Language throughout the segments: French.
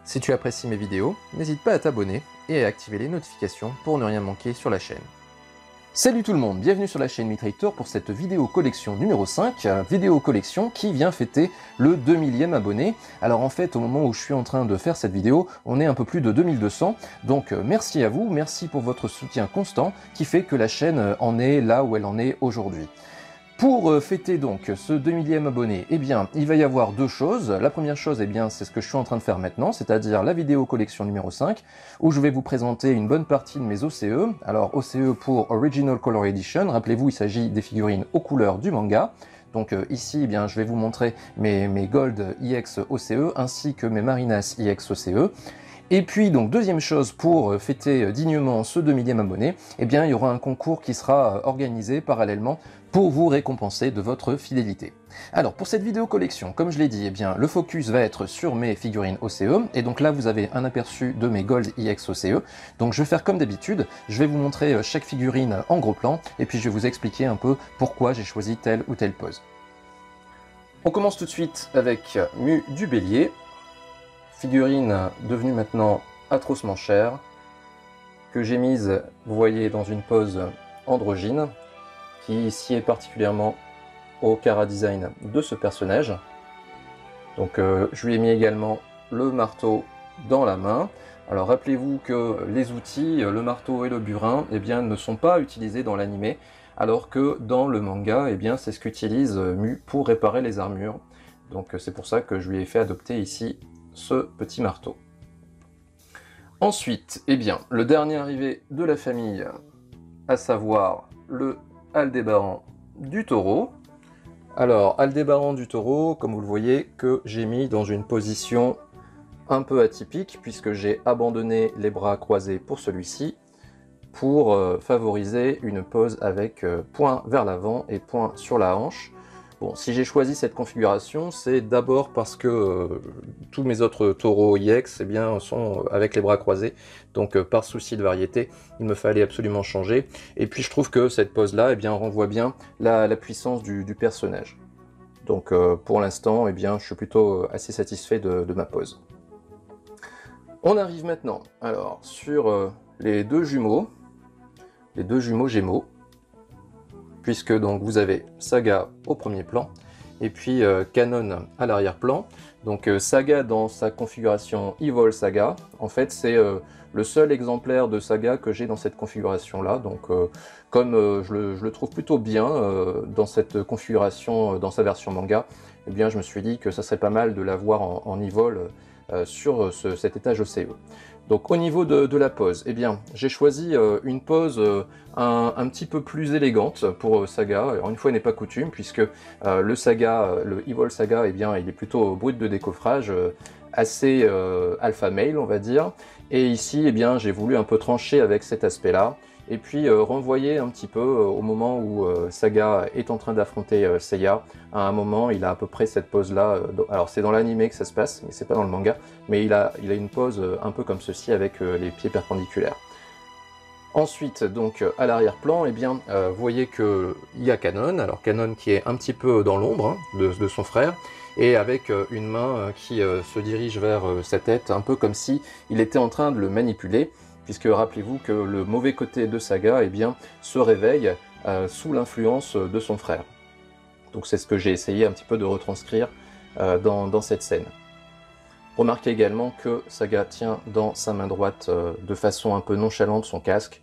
Si tu apprécies mes vidéos, n'hésite pas à t'abonner et à activer les notifications pour ne rien manquer sur la chaîne. Salut tout le monde, bienvenue sur la chaîne Mitrator pour cette vidéo collection numéro 5, vidéo collection qui vient fêter le 2000e abonné. Alors en fait, au moment où je suis en train de faire cette vidéo, on est un peu plus de 2200, donc merci à vous, merci pour votre soutien constant qui fait que la chaîne en est là où elle en est aujourd'hui. Pour fêter donc ce 2000e abonné, eh bien, il va y avoir deux choses. La première chose, eh bien, c'est ce que je suis en train de faire maintenant, c'est-à-dire la vidéo collection numéro 5, où je vais vous présenter une bonne partie de mes OCE. Alors, OCE pour Original Color Edition, rappelez-vous, il s'agit des figurines aux couleurs du manga. Donc ici, eh bien, je vais vous montrer mes Gold EX OCE, ainsi que mes Marinas EX OCE. Et puis, donc, deuxième chose, pour fêter dignement ce 2000e abonné, eh bien, il y aura un concours qui sera organisé parallèlement pour vous récompenser de votre fidélité. Alors, pour cette vidéo collection, comme je l'ai dit, eh bien, le focus va être sur mes figurines OCE, et donc là, vous avez un aperçu de mes Gold EX OCE. Donc, je vais faire comme d'habitude, je vais vous montrer chaque figurine en gros plan, et puis je vais vous expliquer un peu pourquoi j'ai choisi telle ou telle pose. On commence tout de suite avec Mu du Bélier. Figurine devenue maintenant atrocement chère, que j'ai mise, vous voyez, dans une pose androgyne, qui sied particulièrement au chara-design de ce personnage. Donc je lui ai mis également le marteau dans la main. Alors rappelez-vous que les outils, le marteau et le burin, eh bien, ne sont pas utilisés dans l'anime, alors que dans le manga, eh bien, c'est ce qu'utilise Mu pour réparer les armures. Donc c'est pour ça que je lui ai fait adopter ici ce petit marteau. Ensuite, eh bien, le dernier arrivé de la famille, à savoir le Aldébaran du Taureau. Alors, Aldébaran du Taureau, comme vous le voyez, que j'ai mis dans une position un peu atypique, puisque j'ai abandonné les bras croisés pour celui-ci, pour favoriser une pose avec point vers l'avant et point sur la hanche. Bon, si j'ai choisi cette configuration, c'est d'abord parce que tous mes autres taureaux EX eh bien, sont avec les bras croisés, donc par souci de variété, il me fallait absolument changer. Et puis je trouve que cette pose-là eh bien, renvoie bien la puissance du personnage. Donc pour l'instant, eh bien, je suis plutôt assez satisfait de ma pose. On arrive maintenant alors, sur les deux jumeaux Gémeaux, puisque donc vous avez Saga au premier plan, et puis Kanon à l'arrière-plan. Donc Saga dans sa configuration Evil Saga, en fait c'est le seul exemplaire de Saga que j'ai dans cette configuration-là, donc comme je le trouve plutôt bien dans cette configuration, dans sa version manga, eh bien je me suis dit que ça serait pas mal de l'avoir en Evil sur cet étage OCE. Donc au niveau de la pose, eh bien j'ai choisi une pose un petit peu plus élégante pour Saga. Alors une fois n'est pas coutume, puisque le Saga, le Evil Saga, eh bien il est plutôt brut de décoffrage, assez alpha male on va dire. Et ici, eh bien j'ai voulu un peu trancher avec cet aspect-là, et puis renvoyer un petit peu au moment où Saga est en train d'affronter Seiya. À un moment, il a à peu près cette pose-là. Alors c'est dans l'anime que ça se passe, mais c'est pas dans le manga. Mais il a une pose un peu comme ceci, avec les pieds perpendiculaires. Ensuite, donc à l'arrière-plan, eh bien, vous voyez qu'il y a Kanon. Alors Kanon qui est un petit peu dans l'ombre de son frère, et avec une main qui se dirige vers sa tête, un peu comme si il était en train de le manipuler. Puisque rappelez-vous que le mauvais côté de Saga eh bien, se réveille sous l'influence de son frère. Donc c'est ce que j'ai essayé un petit peu de retranscrire dans cette scène. Remarquez également que Saga tient dans sa main droite de façon un peu nonchalante son casque.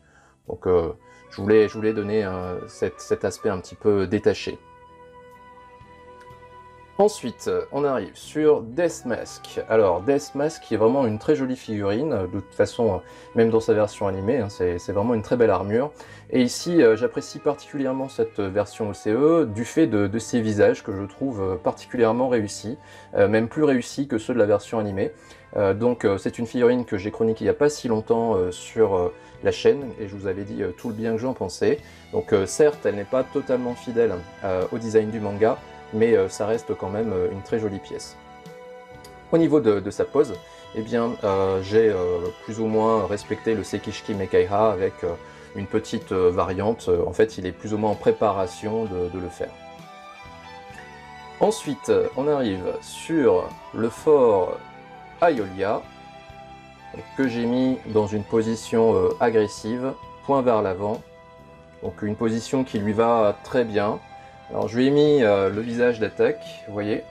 Donc je voulais donner cet aspect un petit peu détaché. Ensuite, on arrive sur Death Mask. Alors, Death Mask qui est vraiment une très jolie figurine, de toute façon, même dans sa version animée, hein, c'est vraiment une très belle armure. Et ici, j'apprécie particulièrement cette version OCE, du fait de ses visages que je trouve particulièrement réussis, même plus réussis que ceux de la version animée. Donc c'est une figurine que j'ai chroniquée il n'y a pas si longtemps sur la chaîne, et je vous avais dit tout le bien que j'en pensais. Donc certes, elle n'est pas totalement fidèle au design du manga, mais ça reste quand même une très jolie pièce. Au niveau de sa pose, eh bien, j'ai plus ou moins respecté le Sekishiki Mekaiha avec une petite variante. En fait, il est plus ou moins en préparation de le faire. Ensuite, on arrive sur le fort Aiolia, que j'ai mis dans une position agressive, poing vers l'avant. Donc une position qui lui va très bien. Alors je lui ai mis le visage d'attaque, vous voyez,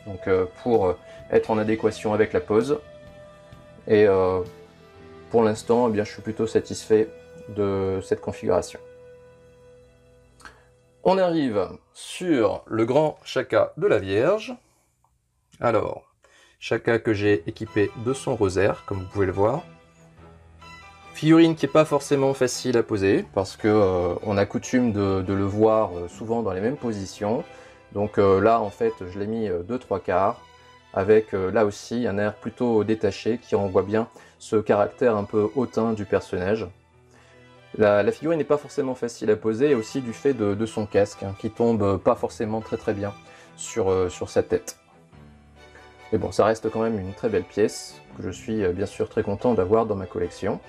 donc pour être en adéquation avec la pose. Et pour l'instant, eh bien, je suis plutôt satisfait de cette configuration. On arrive sur le grand Shaka de la Vierge. Alors, Shaka que j'ai équipé de son rosaire, comme vous pouvez le voir. Figurine qui n'est pas forcément facile à poser, parce que on a coutume de le voir souvent dans les mêmes positions. Donc là, en fait, je l'ai mis de 3/4, avec là aussi un air plutôt détaché, qui renvoie bien ce caractère un peu hautain du personnage. La figurine n'est pas forcément facile à poser, et aussi du fait de son casque, hein, qui tombe pas forcément très bien sur sa tête. Mais bon, ça reste quand même une très belle pièce, que je suis bien sûr très content d'avoir dans ma collection.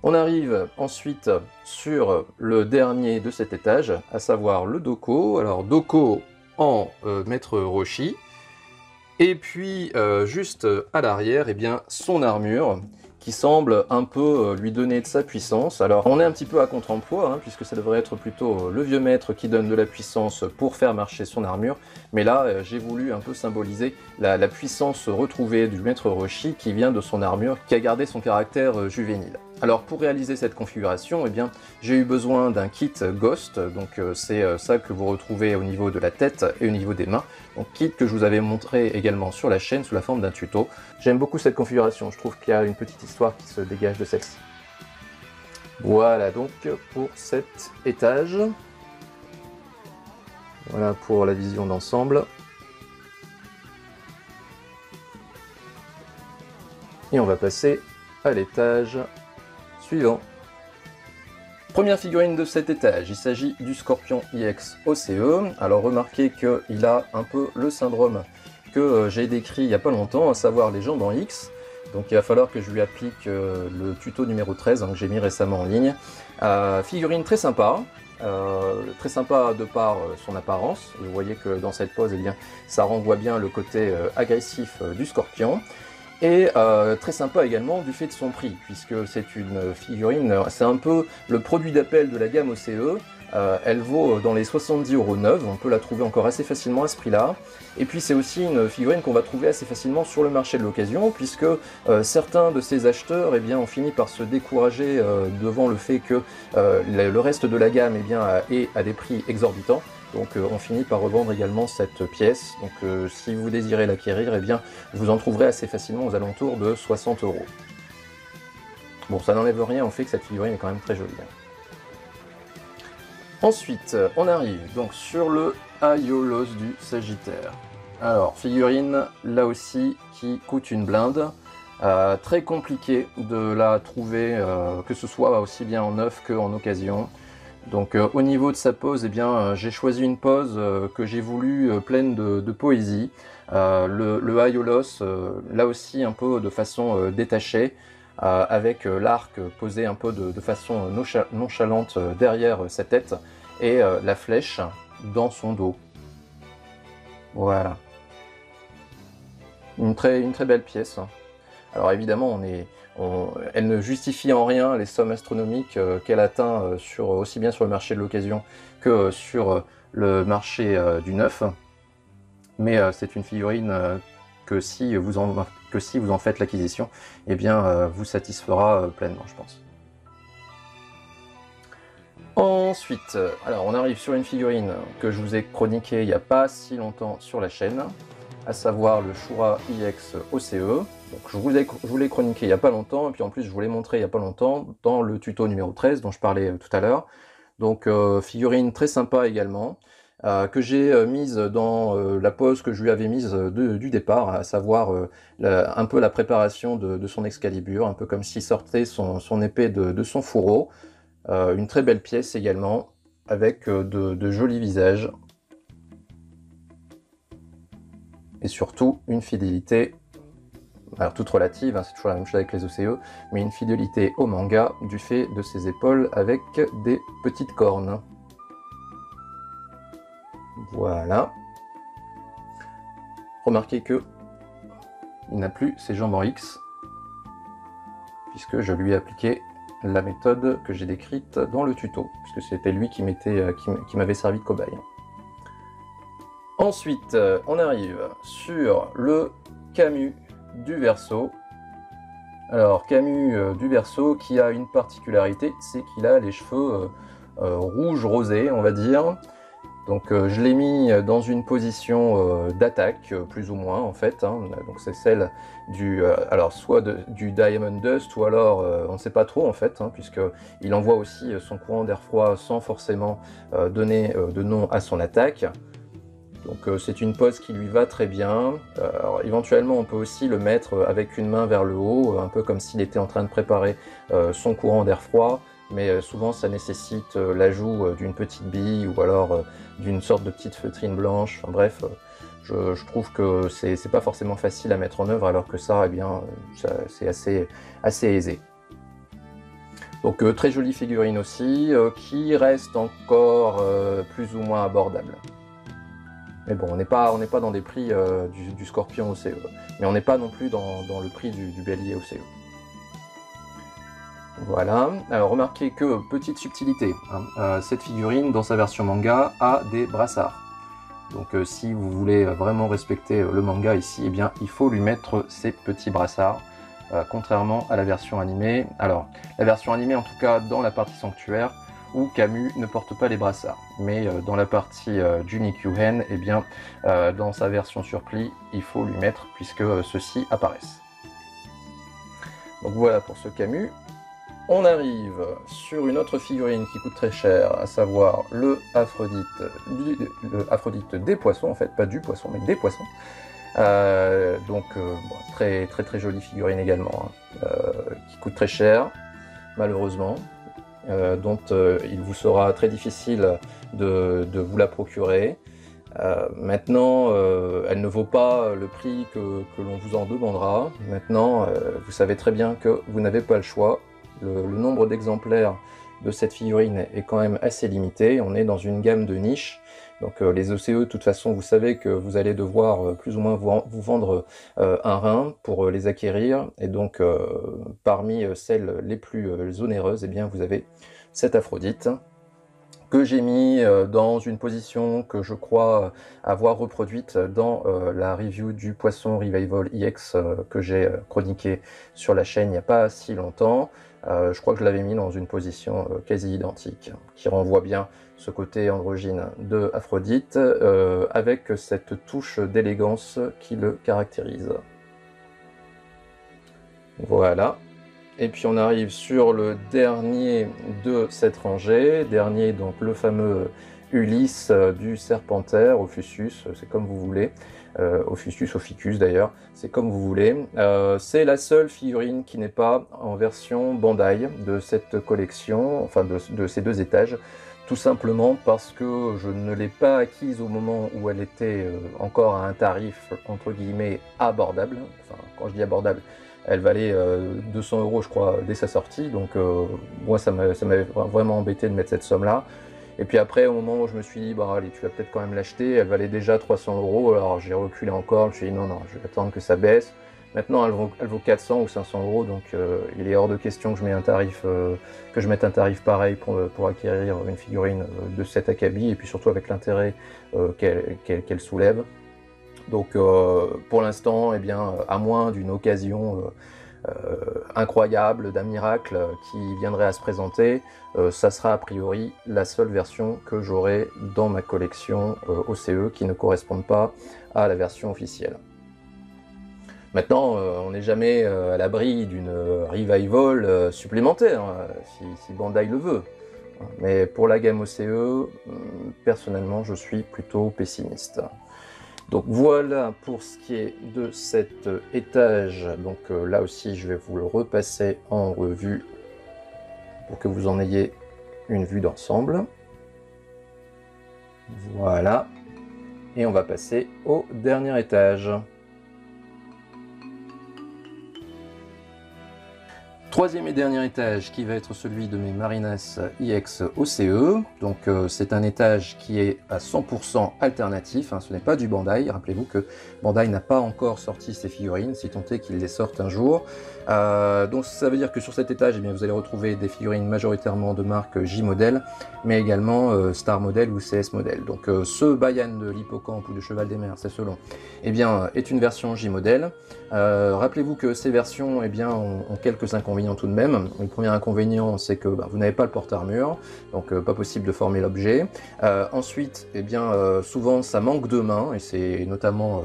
On arrive ensuite sur le dernier de cet étage, à savoir le Doko. Alors Doko en maître Roshi. Et puis juste à l'arrière, eh bien, son armure, qui semble un peu lui donner de sa puissance. Alors on est un petit peu à contre-emploi, hein, puisque ça devrait être plutôt le vieux maître qui donne de la puissance pour faire marcher son armure, mais là j'ai voulu un peu symboliser la puissance retrouvée du maître Roshi, qui vient de son armure, qui a gardé son caractère juvénile. Alors pour réaliser cette configuration, eh bien, j'ai eu besoin d'un kit Ghost, donc c'est ça que vous retrouvez au niveau de la tête et au niveau des mains, donc kit que je vous avais montré également sur la chaîne sous la forme d'un tuto. J'aime beaucoup cette configuration, je trouve qu'il y a une petite histoire qui se dégage de celle-ci. Voilà donc pour cet étage. Voilà pour la vision d'ensemble. Et on va passer à l'étage suivant. Première figurine de cet étage, il s'agit du Scorpion IX OCE. Alors remarquez qu'il a un peu le syndrome que j'ai décrit il n'y a pas longtemps, à savoir les jambes en X. Donc il va falloir que je lui applique le tuto numéro 13, hein, que j'ai mis récemment en ligne. Figurine très sympa de par son apparence. Vous voyez que dans cette pose, eh bien, ça renvoie bien le côté agressif du Scorpion. Et très sympa également du fait de son prix, puisque c'est une figurine, c'est un peu le produit d'appel de la gamme OCE. Elle vaut dans les 70 € neuve, on peut la trouver encore assez facilement à ce prix-là. Et puis c'est aussi une figurine qu'on va trouver assez facilement sur le marché de l'occasion, puisque certains de ces acheteurs eh bien, ont fini par se décourager devant le fait que le reste de la gamme eh bien, est à des prix exorbitants. Donc on finit par revendre également cette pièce. Donc si vous désirez l'acquérir, eh bien vous en trouverez assez facilement aux alentours de 60 €. Bon, ça n'enlève rien au fait que cette figurine est quand même très jolie. Ensuite, on arrive donc sur le Aiolos du Sagittaire. Alors, figurine, là aussi, qui coûte une blinde. Très compliqué de la trouver, que ce soit aussi bien en neuf qu'en occasion. Donc au niveau de sa pose, eh bien, j'ai choisi une pose que j'ai voulu pleine de poésie. Le Aiolos, là aussi un peu de façon détachée, avec l'arc posé un peu de façon nonchalante derrière sa tête, et la flèche dans son dos. Voilà. Une très belle pièce. Alors évidemment, elle ne justifie en rien les sommes astronomiques qu'elle atteint aussi bien sur le marché de l'occasion que sur le marché du neuf. Mais c'est une figurine que si vous en faites l'acquisition, eh bien vous satisfera pleinement, je pense. Ensuite, alors on arrive sur une figurine que je vous ai chroniquée il n'y a pas si longtemps sur la chaîne, à savoir le Shura IX OCE. Donc je vous l'ai chroniqué il n'y a pas longtemps, et puis en plus je vous l'ai montré il n'y a pas longtemps dans le tuto numéro 13 dont je parlais tout à l'heure. Donc figurine très sympa également, que j'ai mise dans la pose que je lui avais mise du départ, à savoir un peu la préparation de son Excalibur, un peu comme s'il sortait son épée de son fourreau. Une très belle pièce également, avec de jolis visages. Et surtout une fidélité, alors toute relative, hein, c'est toujours la même chose avec les OCE, mais une fidélité au manga du fait de ses épaules avec des petites cornes. Voilà. Remarquez que il n'a plus ses jambes en X. puisque je lui ai appliqué la méthode que j'ai décrite dans le tuto, puisque c'était lui qui m'avait servi de cobaye. Ensuite, on arrive sur le Camus du Verseau. Alors, Camus du Verseau qui a une particularité, c'est qu'il a les cheveux rouge rosé, on va dire. Donc je l'ai mis dans une position d'attaque, plus ou moins en fait, hein. Donc c'est celle du, alors soit du Diamond Dust, ou alors on ne sait pas trop en fait, hein, puisqu'il envoie aussi son courant d'air froid sans forcément donner de nom à son attaque. Donc c'est une pose qui lui va très bien. Alors, éventuellement on peut aussi le mettre avec une main vers le haut, un peu comme s'il était en train de préparer son courant d'air froid. Mais souvent ça nécessite l'ajout d'une petite bille ou alors d'une sorte de petite feutrine blanche. Enfin bref, je trouve que c'est pas forcément facile à mettre en œuvre, alors que ça, eh bien, c'est assez aisé. Donc très jolie figurine aussi, qui reste encore plus ou moins abordable. Mais bon, on n'est pas dans des prix du Scorpion OCE, mais on n'est pas non plus dans le prix du Bélier OCE. Voilà, alors remarquez que, petite subtilité, hein, cette figurine dans sa version manga a des brassards. Donc si vous voulez vraiment respecter le manga ici, eh bien il faut lui mettre ces petits brassards, contrairement à la version animée. Alors, la version animée en tout cas dans la partie sanctuaire, où Camus ne porte pas les brassards. Mais dans la partie du Nikyuhen, eh bien dans sa version surplis, il faut lui mettre, puisque ceux-ci apparaissent. Donc voilà pour ce Camus. On arrive sur une autre figurine qui coûte très cher, à savoir le Aphrodite des poissons, en fait, pas du poisson, mais des poissons. Bon, très jolie figurine également, hein, qui coûte très cher, malheureusement, dont il vous sera très difficile de vous la procurer. Maintenant, elle ne vaut pas le prix que l'on vous en demandera. Maintenant, vous savez très bien que vous n'avez pas le choix. Le nombre d'exemplaires de cette figurine est quand même assez limité. On est dans une gamme de niche. Donc les OCE, de toute façon, vous savez que vous allez devoir plus ou moins vous vendre un rein pour les acquérir. Et donc, parmi celles les plus onéreuses, eh bien, vous avez cette Aphrodite, que j'ai mis dans une position que je crois avoir reproduite dans la review du Poisson Revival EX que j'ai chroniqué sur la chaîne il n'y a pas si longtemps. Je crois que je l'avais mis dans une position quasi identique, qui renvoie bien ce côté androgyne de Aphrodite, avec cette touche d'élégance qui le caractérise. Voilà. Et puis on arrive sur le dernier de cette rangée, donc le fameux Ulysse du Serpentaire, Ophusius, c'est comme vous voulez, Ophusius, Ophiuchus d'ailleurs, c'est comme vous voulez. C'est la seule figurine qui n'est pas en version Bandai de cette collection, enfin de ces deux étages, tout simplement parce que je ne l'ai pas acquise au moment où elle était encore à un tarif entre guillemets abordable. Enfin, quand je dis abordable, elle valait 200 € je crois dès sa sortie, donc moi ça m'avait vraiment embêté de mettre cette somme là. Et puis après, au moment où je me suis dit, bah allez, tu vas peut-être quand même l'acheter, elle valait déjà 300 €, alors j'ai reculé encore, je me suis dit non, je vais attendre que ça baisse. Maintenant elle vaut 400 ou 500 €, donc il est hors de question que je mette un tarif pareil pour acquérir une figurine de cet acabit, et puis surtout avec l'intérêt qu'elle soulève. Donc pour l'instant, eh bien, à moins d'une occasion incroyable, d'un miracle qui viendrait à se présenter, ça sera a priori la seule version que j'aurai dans ma collection OCE qui ne correspondent pas à la version officielle. Maintenant, on n'est jamais à l'abri d'une revival supplémentaire, si Bandai le veut. Mais pour la gamme OCE, personnellement, je suis plutôt pessimiste. Donc voilà pour ce qui est de cet étage. Donc là aussi, je vais vous le repasser en revue pour que vous en ayez une vue d'ensemble. Voilà. Et on va passer au dernier étage. Troisième et dernier étage qui va être celui de mes Marinas IX OCE. Donc c'est un étage qui est à 100% alternatif, hein, ce n'est pas du Bandai. Rappelez-vous que Bandai n'a pas encore sorti ses figurines, si tant est qu'ils les sortent un jour. Donc ça veut dire que sur cet étage, eh bien, vous allez retrouver des figurines majoritairement de marque J-Model, mais également Star Model ou CS Model. Donc ce Bayan de l'Hippocampe ou de Cheval des Mers, c'est selon, eh bien, est une version J-Model. Rappelez-vous que ces versions eh bien, ont quelques inconvénients tout de même. Le premier inconvénient, c'est que vous n'avez pas le porte-armure, donc pas possible de former l'objet. Ensuite, eh bien, souvent ça manque de main, et c'est notamment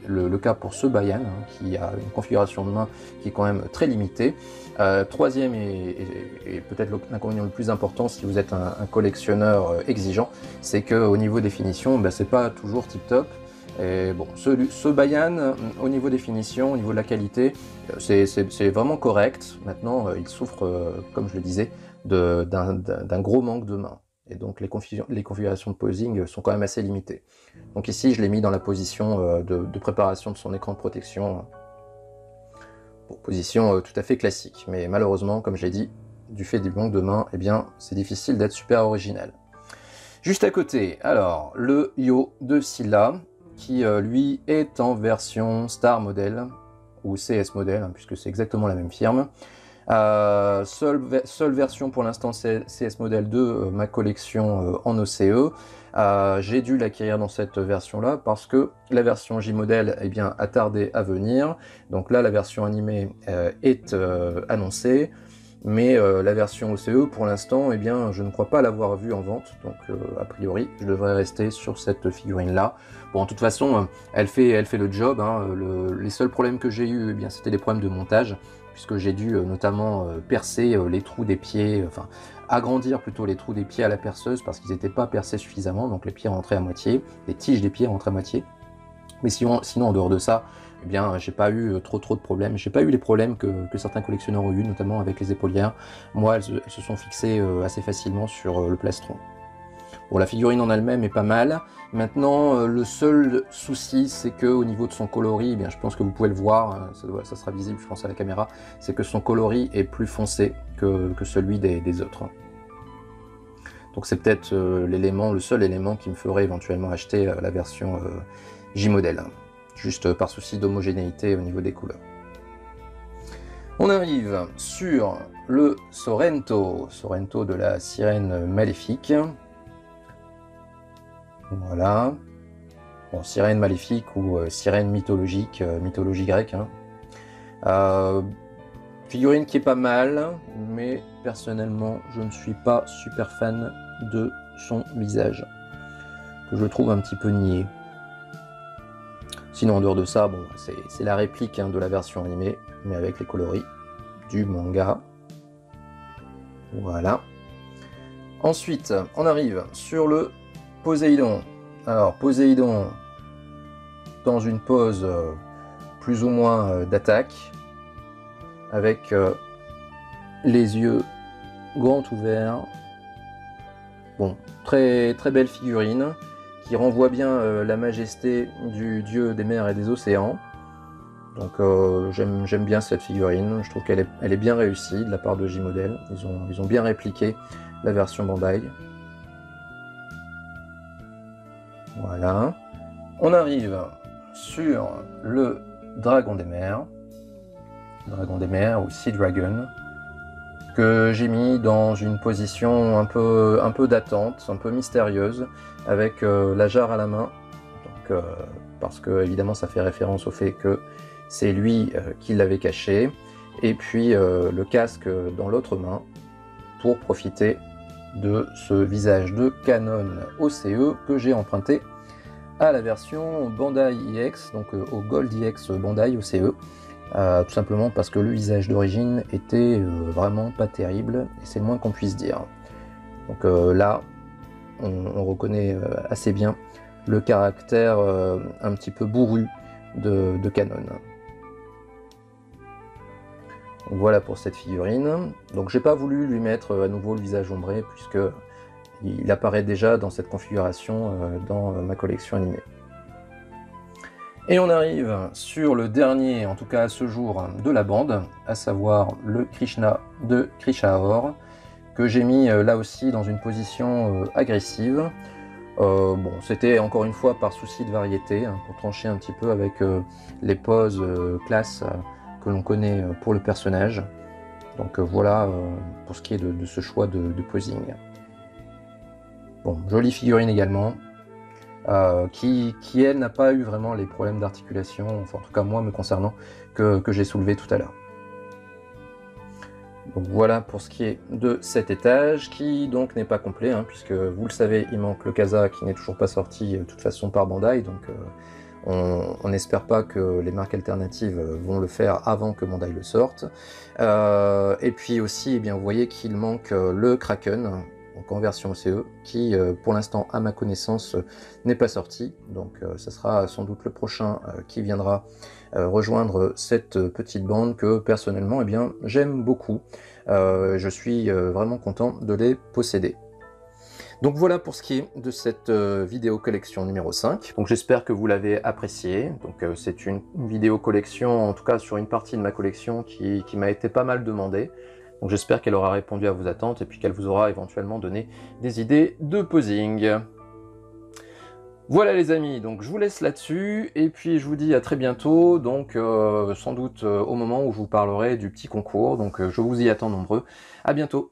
le cas pour ce Bayan, hein, qui a une configuration de main qui est quand même très limitée. Troisième et peut-être l'inconvénient le plus important si vous êtes un collectionneur exigeant, c'est qu'au niveau des finitions, c'est pas toujours tip-top. Et bon, ce Bayan, au niveau des finitions, au niveau de la qualité, c'est vraiment correct. Maintenant, il souffre, comme je le disais, d'un gros manque de main. Et donc les configurations de posing sont quand même assez limitées. Donc ici, je l'ai mis dans la position de préparation de son écran de protection. Bon, position tout à fait classique. Mais malheureusement, comme j'ai dit, du fait du manque de main, eh bien, c'est difficile d'être super original. Juste à côté, alors, le Yo de Scylla, qui lui est en version Star Model ou CS Model, hein, puisque c'est exactement la même firme. Seule version pour l'instant CS Model de ma collection en OCE. J'ai dû l'acquérir dans cette version là parce que la version J-Model eh bien, a tardé à venir. Donc là la version animée est annoncée. Mais la version OCE, pour l'instant, eh bien, je ne crois pas l'avoir vue en vente, donc a priori, je devrais rester sur cette figurine-là. Bon, de toute façon, elle fait le job, hein. Les seuls problèmes que j'ai eu, eh bien, c'était des problèmes de montage, puisque j'ai dû notamment percer les trous des pieds, enfin, agrandir plutôt les trous des pieds à la perceuse, parce qu'ils n'étaient pas percés suffisamment, donc les pieds rentraient à moitié, les tiges des pieds rentraient à moitié. Mais sinon en dehors de ça, eh bien, j'ai pas eu trop de problèmes. J'ai pas eu les problèmes que certains collectionneurs ont eu, notamment avec les épaulières. Moi, elles se sont fixées assez facilement sur le plastron. Bon, la figurine en elle-même est pas mal. Maintenant, le seul souci, c'est que au niveau de son coloris, eh bien, je pense que vous pouvez le voir, ça sera visible, je pense, à la caméra, c'est que son coloris est plus foncé que celui des autres. Donc c'est peut-être le seul élément qui me ferait éventuellement acheter la version J-Model, juste par souci d'homogénéité au niveau des couleurs. On arrive sur le Sorrento de la sirène maléfique. Voilà. Bon, sirène maléfique ou sirène mythologique, mythologie grecque. Hein. Figurine qui est pas mal, mais personnellement, je ne suis pas super fan de son visage, que je trouve un petit peu niais. Sinon, en dehors de ça, bon, c'est la réplique hein, de la version animée, mais avec les coloris du manga. Voilà. Ensuite, on arrive sur le Poséidon. Alors, Poséidon, dans une pose plus ou moins d'attaque, avec les yeux grands ouverts. Bon, très belle figurine, qui renvoie bien la majesté du dieu des mers et des océans. Donc j'aime bien cette figurine, je trouve qu'elle est bien réussie de la part de J-Model. Ils ont bien répliqué la version Bandai. Voilà. On arrive sur le Dragon des mers. Dragon des mers ou Sea Dragon, que j'ai mis dans une position un peu d'attente, un peu mystérieuse, avec la jarre à la main, donc, parce que évidemment ça fait référence au fait que c'est lui qui l'avait caché, et puis le casque dans l'autre main, pour profiter de ce visage de Canon OCE que j'ai emprunté à la version Bandai IX, donc au Gold IX Bandai OCE, tout simplement parce que le visage d'origine était vraiment pas terrible, et c'est le moins qu'on puisse dire. Donc là, on reconnaît assez bien le caractère un petit peu bourru de Canon. Donc voilà pour cette figurine. Donc j'ai pas voulu lui mettre à nouveau le visage ombré, puisque il apparaît déjà dans cette configuration dans ma collection animée. Et on arrive sur le dernier, en tout cas à ce jour, de la bande, à savoir le Krishna de Krishaor, que j'ai mis là aussi dans une position agressive. Bon, c'était encore une fois par souci de variété, hein, pour trancher un petit peu avec les poses classe que l'on connaît pour le personnage. Donc voilà pour ce qui est de ce choix de posing. Bon, jolie figurine également. Qui elle n'a pas eu vraiment les problèmes d'articulation, enfin en tout cas moi me concernant, que j'ai soulevé tout à l'heure. Donc voilà pour ce qui est de cet étage, qui donc n'est pas complet, hein, puisque vous le savez, il manque le Kasa qui n'est toujours pas sorti de toute façon par Bandai, donc on n'espère pas que les marques alternatives vont le faire avant que Bandai le sorte. Et puis aussi, eh bien, vous voyez qu'il manque le Kraken, donc en version OCE, qui pour l'instant à ma connaissance n'est pas sorti, donc ça sera sans doute le prochain qui viendra rejoindre cette petite bande que personnellement eh bien j'aime beaucoup. Je suis vraiment content de les posséder. Donc voilà pour ce qui est de cette vidéo collection numéro 5. Donc j'espère que vous l'avez apprécié. Donc c'est une vidéo collection, en tout cas sur une partie de ma collection qui m'a été pas mal demandée. Donc j'espère qu'elle aura répondu à vos attentes et puis qu'elle vous aura éventuellement donné des idées de posing. Voilà les amis, donc je vous laisse là-dessus, et puis je vous dis à très bientôt, donc sans doute au moment où je vous parlerai du petit concours, donc je vous y attends nombreux. À bientôt.